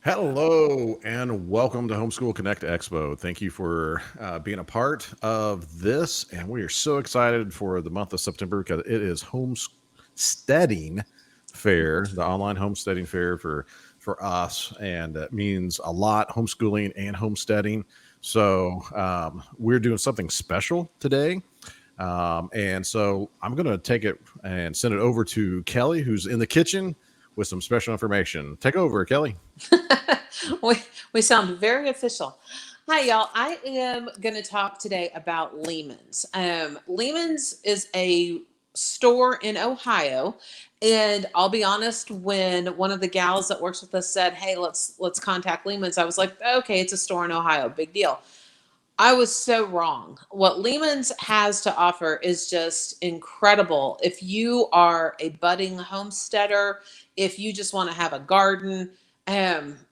Hello and welcome to Homeschool Connect Expo. Thank you for being a part of this. And we are so excited for the month of September because it is Homesteading Fair, the online homesteading fair for us. And it means a lot, homeschooling and homesteading. So we're doing something special today. And so I'm going to take it and send it over to Kelly, who's in the kitchen with some special information. Take over, Kelly. we, we sound very official. Hi, y'all. I am going to talk today about Lehman's. Lehman's is a store in Ohio, and I'll be honest. When one of the gals that works with us said, "Hey, let's contact Lehman's," I was like, "Okay, it's a store in Ohio, big deal." I was so wrong. What Lehman's has to offer is just incredible. If you are a budding homesteader, if you just want to have a garden,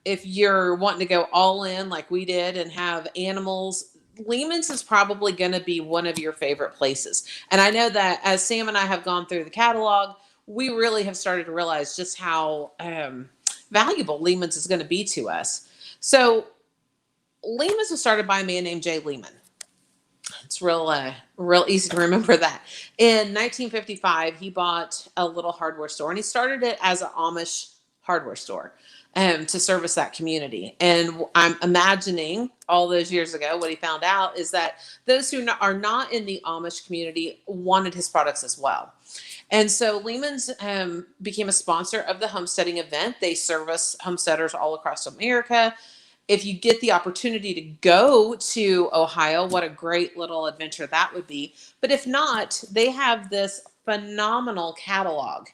if you're wanting to go all in like we did and have animals, Lehman's is probably going to be one of your favorite places. And I know that as Sam and I have gone through the catalog, we really have started to realize just how valuable Lehman's is going to be to us. So Lehman's was started by a man named Jay Lehman. It's real easy to remember that. In 1955, he bought a little hardware store, and he started it as an Amish hardware store to service that community. And I'm imagining all those years ago, what he found out is that those who are not in the Amish community wanted his products as well. And so Lehman's became a sponsor of the homesteading event. They service homesteaders all across America. If you get the opportunity to go to Ohio, what a great little adventure that would be. But if not, they have this phenomenal catalog.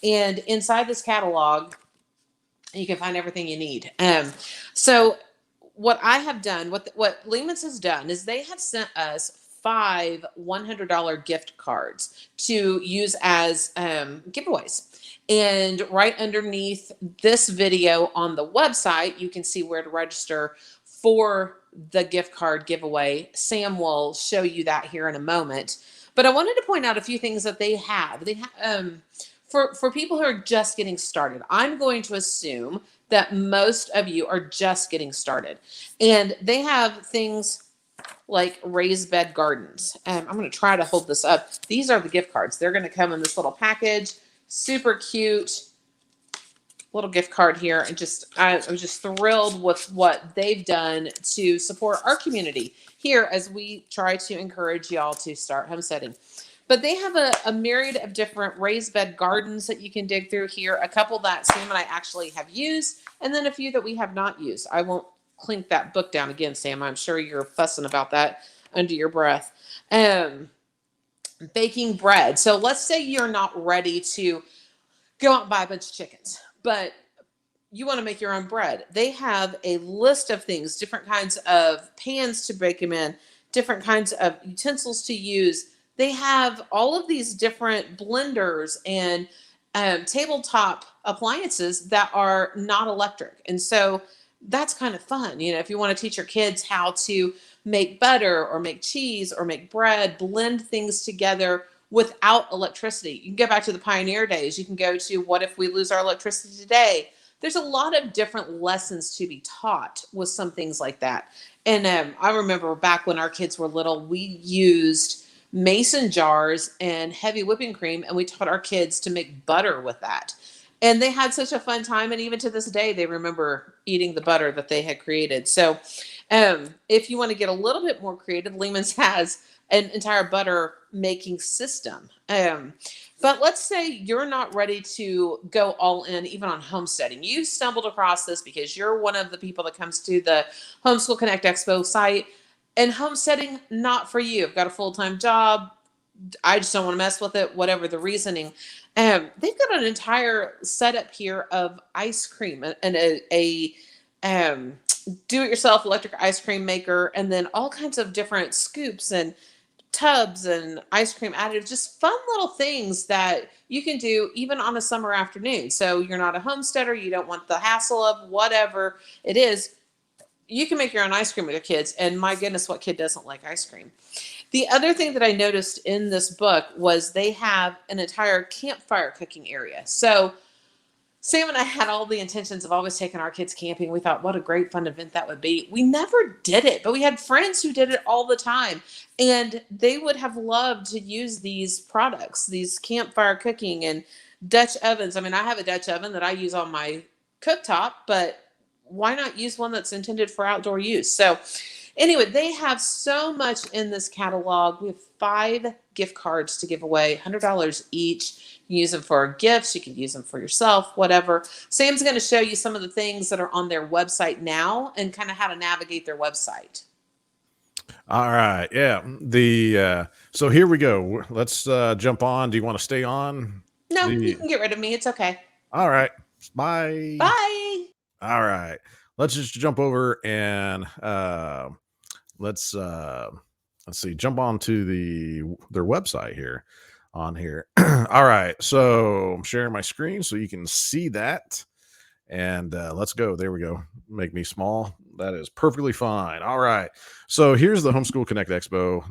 And inside this catalog, you can find everything you need. So what I have done, what Lehman's has done is they have sent us five $100 gift cards to use as giveaways. And right underneath this video on the website, you can see where to register for the gift card giveaway. Sam will show you that here in a moment. But I wanted to point out a few things that they have. They have for people who are just getting started. I'm going to assume that most of you are just getting started, and they have things like raised bed gardens. And I'm going to try to hold this up. These are the gift cards. They're going to come in this little package. Super cute little gift card here. And I'm just thrilled with what they've done to support our community here as we try to encourage y'all to start homesteading. But they have a myriad of different raised bed gardens that you can dig through here. A couple that Sam and I actually have used, and then a few that we have not used. I won't clink that book down again, Sam. I'm sure you're fussing about that under your breath. Baking bread. So let's say you're not ready to go out and buy a bunch of chickens, but you want to make your own bread. They have a list of things, different kinds of pans to bake them in, different kinds of utensils to use. They have all of these different blenders and tabletop appliances that are not electric. And so that's kind of fun. You know, if you want to teach your kids how to make butter or make cheese or make bread, blend things together without electricity. You can go back to the pioneer days. You can go to what if we lose our electricity today? There's a lot of different lessons to be taught with some things like that. And I remember back when our kids were little, we used mason jars and heavy whipping cream, and we taught our kids to make butter with that. And they had such a fun time. And even to this day, they remember eating the butter that they had created. So if you want to get a little bit more creative, Lehman's has an entire butter making system. But let's say you're not ready to go all in, even on homesteading. You stumbled across this because you're one of the people that comes to the Homeschool Connect Expo site, and homesteading, not for you. I've got a full-time job. I just don't want to mess with it, whatever the reasoning. They've got an entire setup here of ice cream and a do-it-yourself electric ice cream maker, and then all kinds of different scoops and tubs and ice cream additives, just fun little things that you can do even on a summer afternoon. So you're not a homesteader, you don't want the hassle of whatever it is. You can make your own ice cream with your kids, and my goodness, what kid doesn't like ice cream? The other thing that I noticed in this book was they have an entire campfire cooking area. So Sam and I had all the intentions of always taking our kids camping. We thought, what a great fun event that would be. We never did it, but we had friends who did it all the time. And they would have loved to use these products, these campfire cooking and Dutch ovens. I mean, I have a Dutch oven that I use on my cooktop, but why not use one that's intended for outdoor use? So, anyway, they have so much in this catalog. We have 5 gift cards to give away, $100 each. You can use them for gifts, you can use them for yourself, whatever. Sam's going to show you some of the things that are on their website now and kind of how to navigate their website. All right. Yeah. So here we go. Let's jump on. Do you want to stay on? No, you The can get rid of me. It's okay. All right. Bye. Bye. All right. Let's just jump over and let's let's see, jump on to their website here on here. All right. So I'm sharing my screen so you can see that. And let's go. There we go. Make me small. That is perfectly fine. All right. So here's the Homeschool Connect Expo.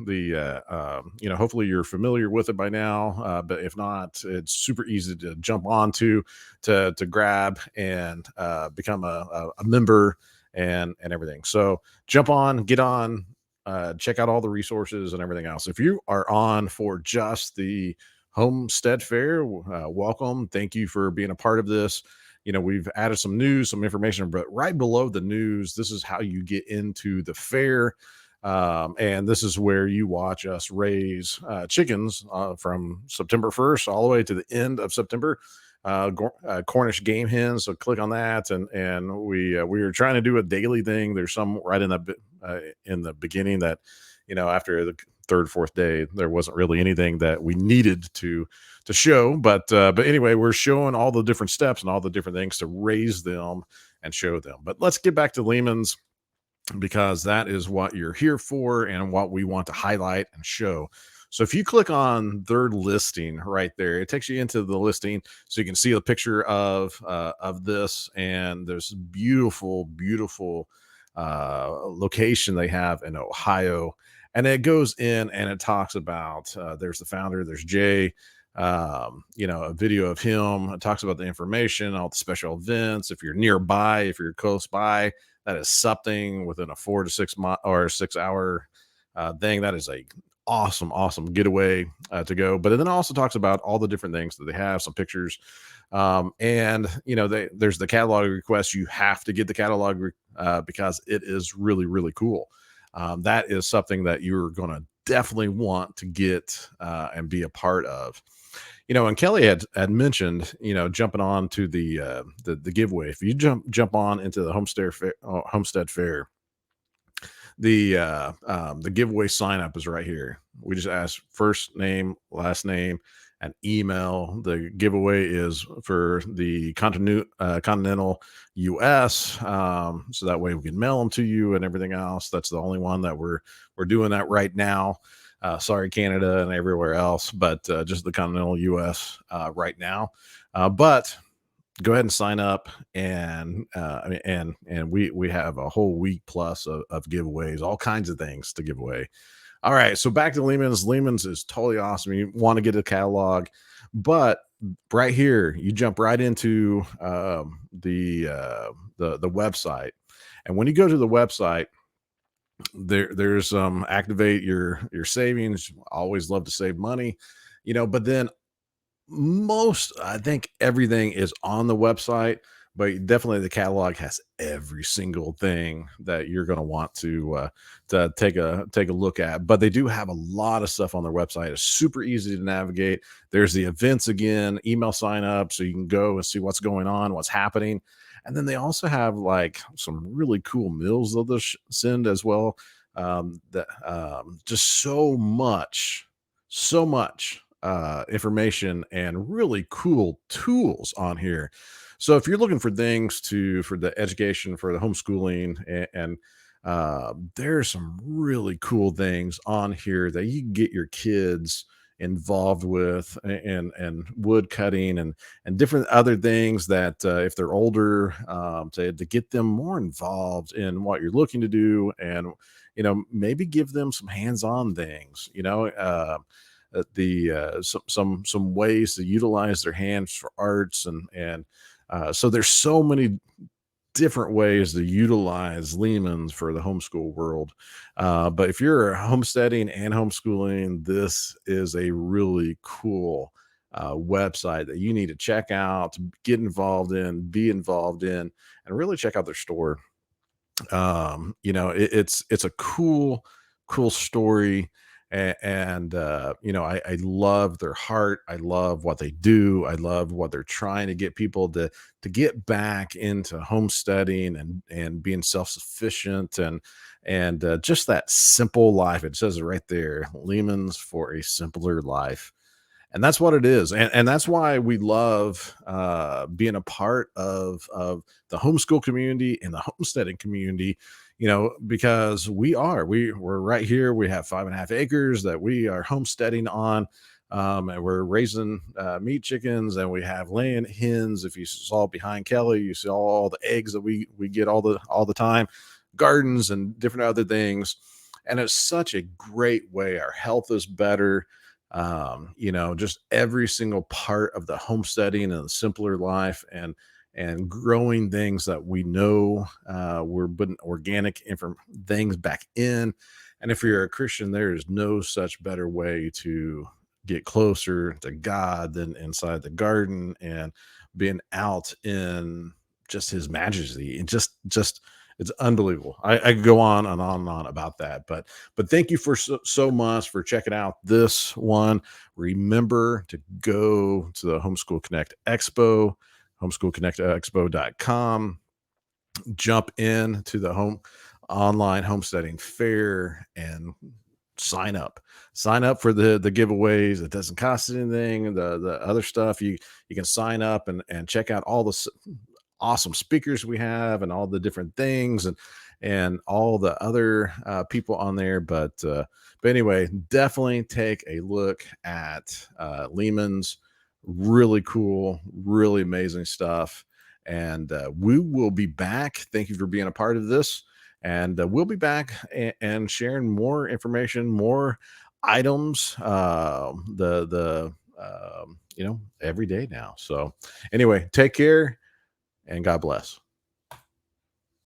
Hopefully you're familiar with it by now, but if not, it's super easy to jump onto, to grab and become a member and everything. So jump on, get on, check out all the resources and everything else. If you are on for just the Homestead Fair, welcome. Thank you for being a part of this. We've added some news, some information, but right below the news, this is how you get into the fair. And this is where you watch us raise chickens from September 1st all the way to the end of September. Cornish game hens. So click on that, and we are trying to do a daily thing. There's some right in the beginning that after the third, fourth day, there wasn't really anything that we needed to show. But anyway, we're showing all the different steps and all the different things to raise them and show them. But let's get back to Lehman's, because that is what you're here for and what we want to highlight and show. So if you click on their listing right there, it takes you into the listing, so you can see a picture of this, and there's beautiful, beautiful location they have in Ohio. And it goes in and it talks about there's the founder, there's Jay, a video of him. It talks about the information, all the special events. If you're nearby, if you're close by, that is something within a 4 to 6 month or 6 hour thing. That is a awesome getaway to go. But it then also talks about all the different things that they have, some pictures, and there's the catalog request. You have to get the catalog because it is really, really cool. That is something that you're going to definitely want to get and be a part of. And Kelly had mentioned, jumping on to the giveaway. If you jump on into the Homestead Fair, the giveaway sign up is right here. We just ask first name, last name, and email. The giveaway is for the continental US, so that way we can mail them to you and everything else. That's the only one that we're doing that right now. Sorry, Canada and everywhere else, but just the continental US right now. But go ahead and sign up, and we have a whole week plus of giveaways, all kinds of things to give away. All right, so back to Lehman's. Lehman's is totally awesome. You want to get a catalog, but right here you jump right into the website, and when you go to the website, there's activate your savings. Always love to save money, but then I think everything is on the website, but definitely the catalog has every single thing that you're going to want to take a look at. But they do have a lot of stuff on their website. It's super easy to navigate. There's the events again, email sign up, so you can go and see what's going on, what's happening. And then they also have like some really cool meals that they'll send as well. Just so much information and really cool tools on here. So if you're looking for things for the education, for the homeschooling, and there's some really cool things on here that you can get your kids involved with, and wood cutting and different other things that if they're older, to get them more involved in what you're looking to do, and maybe give them some hands-on things, some ways to utilize their hands for arts, and So there's so many different ways to utilize Lehman's for the homeschool world. But if you're homesteading and homeschooling, this is a really cool website that you need to check out, to get involved in, be involved in, and really check out their store. It's a cool story. I love their heart. I love what they do. I love what they're trying to get people to get back into homesteading and being self-sufficient, and just that simple life. It says it right there, Lehman's for a simpler life. And that's what it is, and that's why we love being a part of the homeschool community and the homesteading community. Because we're right here. We have 5.5 acres that we are homesteading on, and we're raising meat chickens, and we have laying hens. If you saw behind Kelly, you saw all the eggs that we get all the time, gardens and different other things. And it's such a great way. Our health is better. Just every single part of the homesteading and the simpler life, and growing things that we know, we're putting organic things back in. And if you're a Christian, there is no such better way to get closer to God than inside the garden and being out in just his majesty. And just it's unbelievable. I could go on and on and on about that, but thank you for so much for checking out this one. Remember to go to the Homeschool Connect Expo, homeschoolconnectexpo.com. Jump in to the online homesteading fair and sign up. Sign up for the giveaways. It doesn't cost anything. The other stuff, you can sign up and check out all the awesome speakers we have, and all the different things, and all the other people on there. But anyway, definitely take a look at Lehman's. Really cool, really amazing stuff. And we will be back. Thank you for being a part of this. And we'll be back and sharing more information, more items, every day now. So anyway, take care and God bless.